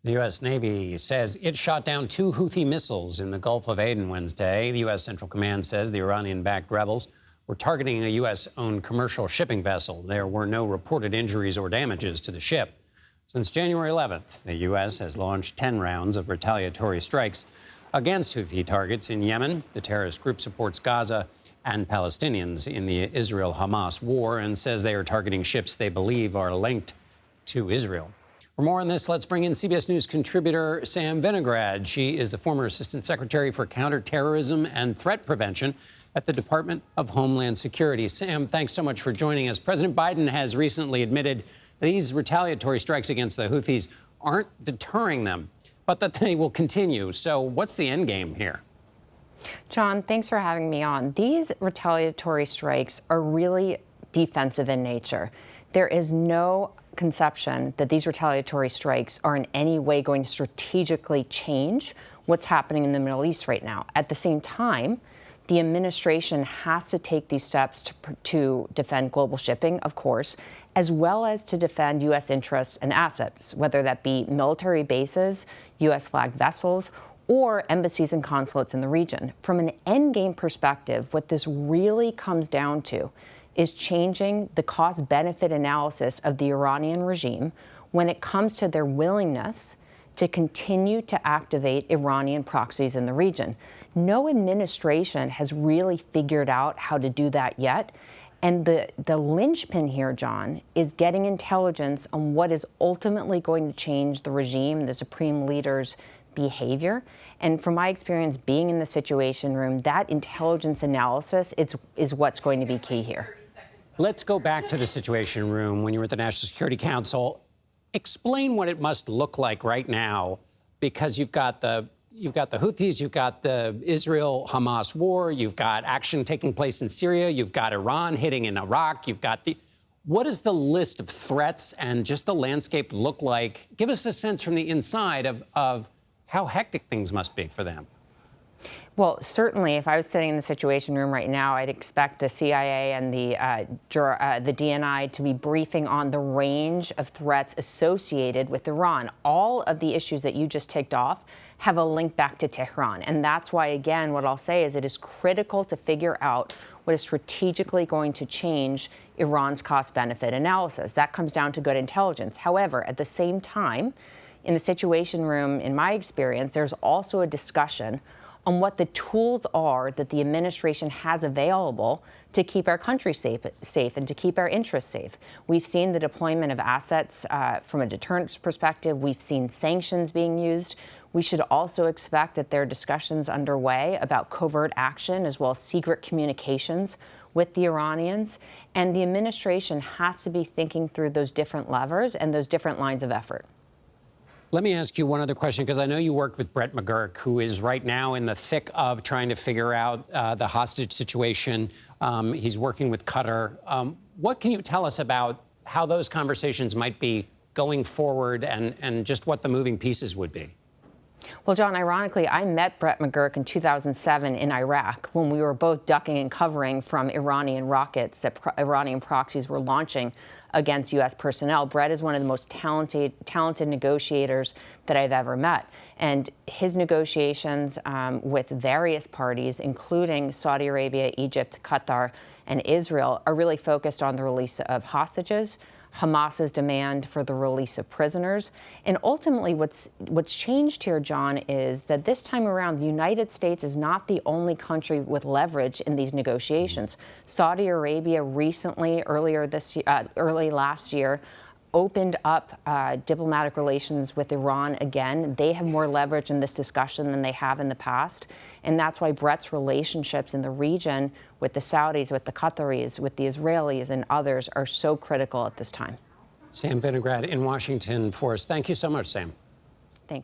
The U.S. Navy says it shot down 2 Houthi missiles in the Gulf of Aden Wednesday. The U.S. Central Command says the Iranian-backed rebels were targeting a U.S.-owned commercial shipping vessel. There were no reported injuries or damages to the ship. Since January 11th, the U.S. has launched 10 rounds of retaliatory strikes against Houthi targets in Yemen. The terrorist group supports Gaza and Palestinians in the Israel-Hamas war and says they are targeting ships they believe are linked to Israel. For more on this, let's bring in CBS News contributor Sam Vinograd. She is the former Assistant Secretary for Counterterrorism and Threat Prevention at the Department of Homeland Security. Sam, thanks so much for joining us. President Biden has recently admitted these retaliatory strikes against the Houthis aren't deterring them, but that they will continue. So what's the end game here? John, thanks for having me on. These retaliatory strikes are really defensive in nature. There is no conception that these retaliatory strikes are in any way going to strategically change what's happening in the Middle East right now. At the same time, the administration has to take these steps to defend global shipping, of course, as well as to defend U.S. interests and assets, whether that be military bases, U.S.-flagged vessels, or embassies and consulates in the region. From an endgame perspective, what this really comes down to is changing the cost-benefit analysis of the Iranian regime when it comes to their willingness to continue to activate Iranian proxies in the region. No administration has really figured out how to do that yet. And the linchpin here, John, is getting intelligence on what is ultimately going to change the regime, the supreme leader's behavior. And from my experience being in the Situation Room, that intelligence analysis is what's going to be key here. Let's go back to the Situation Room when you were at the National Security Council. Explain what it must look like right now, because you've got the Houthis, you've got the Israel-Hamas war, you've got action taking place in Syria, you've got Iran hitting in Iraq, you've got what does the list of threats and just the landscape look like? Give us a sense from the inside of how hectic things must be for them. Well, certainly, if I was sitting in the Situation Room right now, I'd expect the CIA and the DNI to be briefing on the range of threats associated with Iran. All of the issues that you just ticked off have a link back to Tehran. And that's why, again, what I'll say is it is critical to figure out what is strategically going to change Iran's cost-benefit analysis. That comes down to good intelligence. However, at the same time, in the Situation Room, in my experience, there's also a discussion on what the tools are that the administration has available to keep our country safe and to keep our interests safe. We've seen the deployment of assets from a deterrence perspective. We've seen sanctions being used. We should also expect that there are discussions underway about covert action as well as secret communications with the Iranians. And the administration has to be thinking through those different levers and those different lines of effort. Let me ask you one other question, because I know you worked with Brett McGurk, who is right now in the thick of trying to figure out the hostage situation. He's working with Qatar. What can you tell us about how those conversations might be going forward and just what the moving pieces would be? Well, John, ironically, I met Brett McGurk in 2007 in Iraq when we were both ducking and covering from Iranian rockets that Iranian proxies were launching against U.S. personnel. Brett is one of the most talented negotiators that I've ever met. And his negotiations with various parties, including Saudi Arabia, Egypt, Qatar, and Israel, are really focused on the release of hostages, Hamas's demand for the release of prisoners. And ultimately, what's changed here, John, is that this time around, the United States is not the only country with leverage in these negotiations. Saudi Arabia recently, early last year, opened up diplomatic relations with Iran again. They have more leverage in this discussion than they have in the past. And that's why Brett's relationships in the region with the Saudis, with the Qataris, with the Israelis and others are so critical at this time. Sam Vinograd in Washington for us. Thank you so much, Sam.